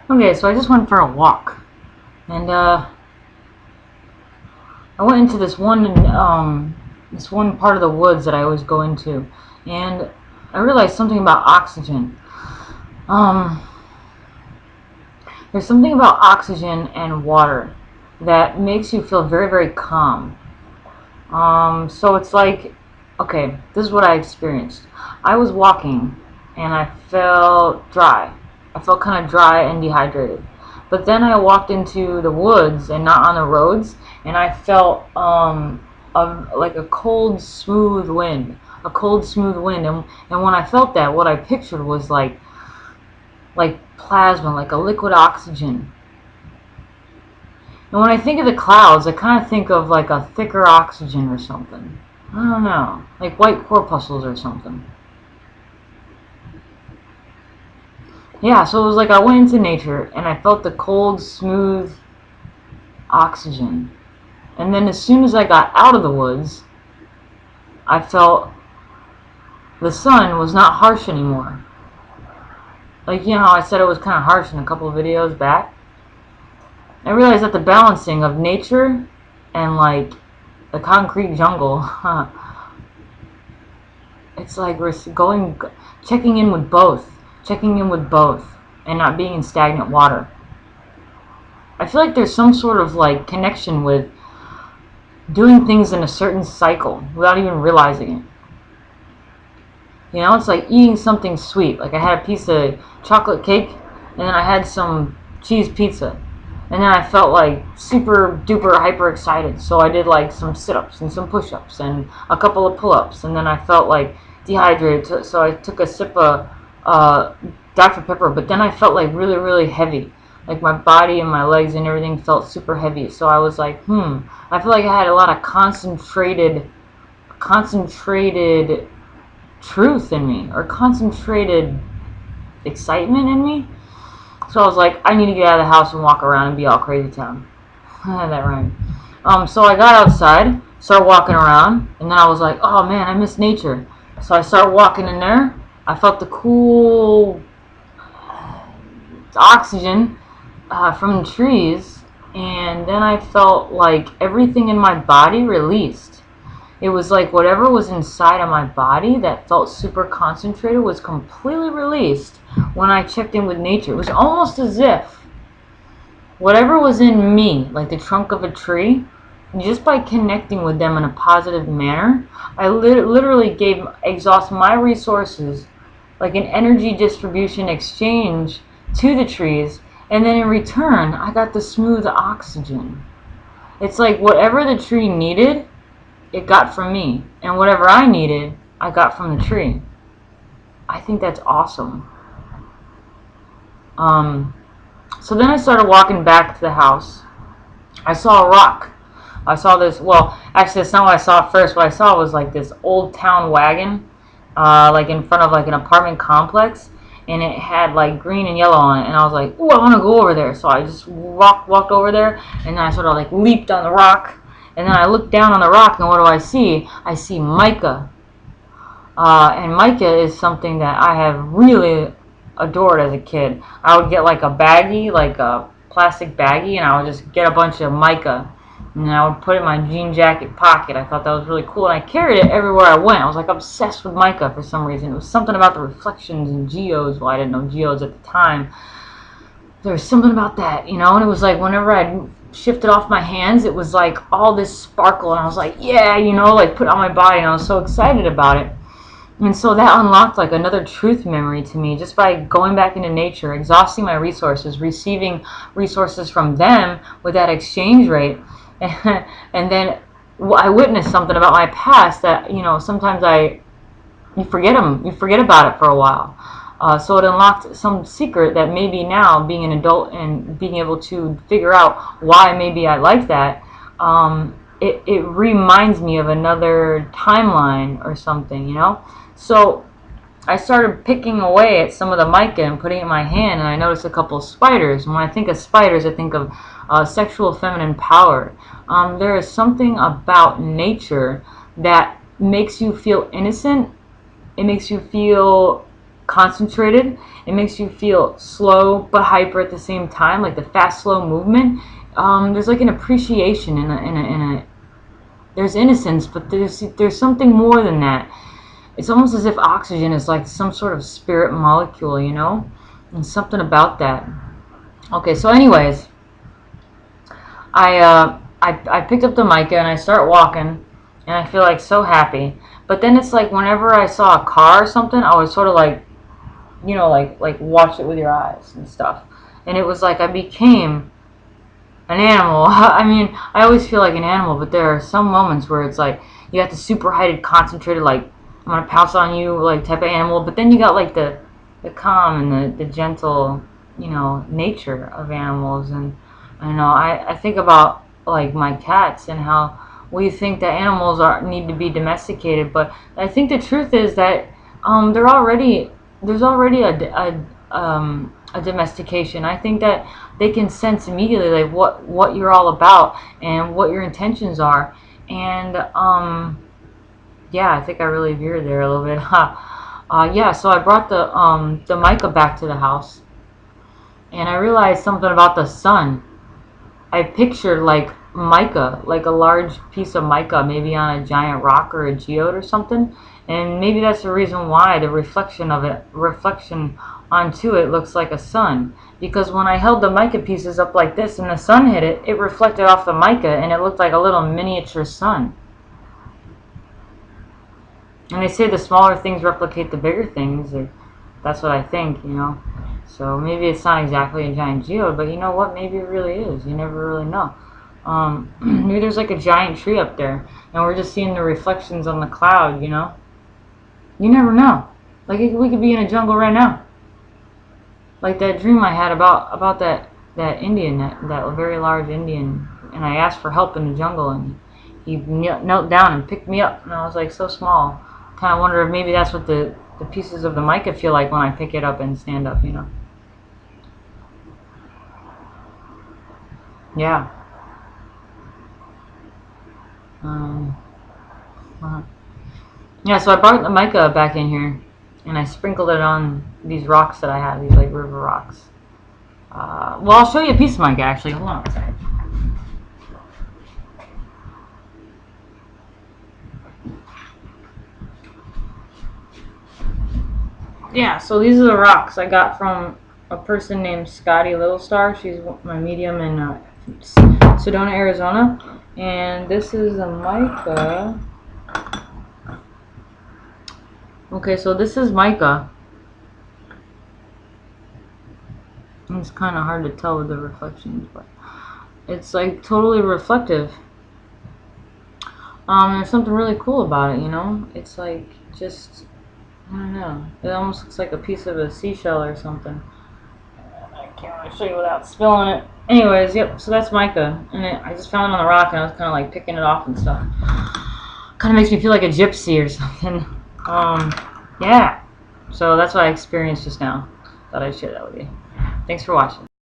Okay, so I just went for a walk, and I went into this one part of the woods that I always go into, and I realized something about oxygen. Um, there's something about oxygen and water that makes you feel very, very calm. So it's like, okay, this is what I experienced. I was walking, and I felt dry. I felt kind of dry and dehydrated. But then I walked into the woods and not on the roads, and I felt like a cold, smooth wind, a cold, smooth wind. And when I felt that, what I pictured was like plasma, like a liquid oxygen. And when I think of the clouds, I kind of think of like a thicker oxygen or something. I don't know, like white corpuscles or something. Yeah, so it was like I went into nature and I felt the cold, smooth oxygen. And then as soon as I got out of the woods, I felt the sun was not harsh anymore. Like, you know how I said it was kind of harsh in a couple of videos back? I realized that the balancing of nature and like the concrete jungle, it's like we're going, checking in with both, and not being in stagnant water. I feel like there's some sort of like connection with doing things in a certain cycle without even realizing it. You know, it's like eating something sweet. Like I had a piece of chocolate cake, and then I had some cheese pizza, and then I felt like super duper hyper excited. So I did like some sit-ups and some push-ups and a couple of pull-ups, and then I felt like dehydrated. So I took a sip of uh, Dr. Pepper, but then I felt like really really heavy. Like my body and my legs and everything felt super heavy. So I was like, I feel like I had a lot of concentrated truth in me, or concentrated excitement in me. So I was like, I need to get out of the house and walk around and be all crazy town. That rhymed. So I got outside, started walking around, and then I was like, oh man, I miss nature. So I started walking in there. I felt the cool oxygen from the trees, and then I felt like everything in my body released. It was like whatever was inside of my body that felt super concentrated was completely released when I checked in with nature. It was almost as if whatever was in me, like the trunk of a tree, just by connecting with them in a positive manner, I literally gave exhaust my resources like an energy distribution exchange to the trees, and then in return, I got the smooth oxygen. It's like whatever the tree needed, it got from me, and whatever I needed, I got from the tree. I think that's awesome. Um, so then I started walking back to the house. I saw a rock. I saw this. Well, actually, that's not what I saw first. What I saw was like this old town wagon, like in front of like an apartment complex, and it had like green and yellow on it. And I was like, "Ooh, I want to go over there." So I just walked over there, and then I sort of like leaped on the rock, and then I looked down on the rock, and what do I see? I see mica. And mica is something that I have really adored as a kid. I would get like a baggie, like a plastic baggie, and I would just get a bunch of mica, and I would put it in my jean jacket pocket. I thought that was really cool, and I carried it everywhere I went. I was like obsessed with mica for some reason. It was something about the reflections and geodes. Well, I didn't know geodes at the time. There was something about that, you know, and it was like whenever I shifted off my hands, it was like all this sparkle, and I was like, yeah, you know, like put it on my body, and I was so excited about it. And so that unlocked like another truth memory to me just by going back into nature, exhausting my resources, receiving resources from them with that exchange rate. And then I witnessed something about my past that, you know, sometimes you forget about it for a while. So it unlocked some secret that maybe now, being an adult and being able to figure out why maybe I like that, it reminds me of another timeline or something, you know? So I started picking away at some of the mica and putting it in my hand, and I noticed a couple of spiders. And when I think of spiders, I think of sexual feminine power. There is something about nature that makes you feel innocent. It makes you feel concentrated. It makes you feel slow but hyper at the same time, like the fast, slow movement. There's like an appreciation there's innocence, but there's something more than that. It's almost as if oxygen is like some sort of spirit molecule, you know? And something about that. Okay, so anyways, I picked up the mica and I start walking, and I feel like so happy. But then it's like whenever I saw a car or something, I was sort of like, you know, like watch it with your eyes and stuff. And it was like I became an animal. I mean, I always feel like an animal, but there are some moments where it's like you got the super heightened, concentrated, like I'm gonna pounce on you, like type of animal. But then you got like the calm and the gentle, you know, nature of animals. And I know I think about like my cats and how we think that animals need to be domesticated, but I think the truth is that there's already a domestication. I think that they can sense immediately like what you're all about and what your intentions are. And yeah, I think I really veered there a little bit. Yeah, so I brought the mica back to the house, and I realized something about the sun. I pictured like mica, like a large piece of mica, maybe on a giant rock or a geode or something. And maybe that's the reason why the reflection onto it looks like a sun. Because when I held the mica pieces up like this and the sun hit it, it reflected off the mica and it looked like a little miniature sun. And they say the smaller things replicate the bigger things. That's what I think, you know. So maybe it's not exactly a giant geode, but you know what? Maybe it really is. You never really know. Maybe there's like a giant tree up there, and we're just seeing the reflections on the cloud, you know? You never know. Like, we could be in a jungle right now. Like that dream I had about that Indian, that very large Indian, and I asked for help in the jungle, and he knelt down and picked me up, and I was like so small. Kind of wonder if maybe that's what the pieces of the mica feel like when I pick it up and stand up, you know? Yeah. Yeah, so I brought the mica back in here, and I sprinkled it on these rocks that I have, these like river rocks. Well, I'll show you a piece of mica actually. Hold on a second. Yeah, so these are the rocks I got from a person named Scotty Littlestar. She's my medium in Sedona, Arizona. And this is a mica. Okay, so this is mica. It's kind of hard to tell with the reflections, but it's like totally reflective. There's something really cool about it, you know? It's like just, I don't know. It almost looks like a piece of a seashell or something. I can't really show you without spilling it. Anyways, yep, so that's mica. And I just found it on the rock, and I was kind of like picking it off and stuff. Kind of makes me feel like a gypsy or something. Yeah. So that's what I experienced just now. Thought I'd share that with you. Thanks for watching.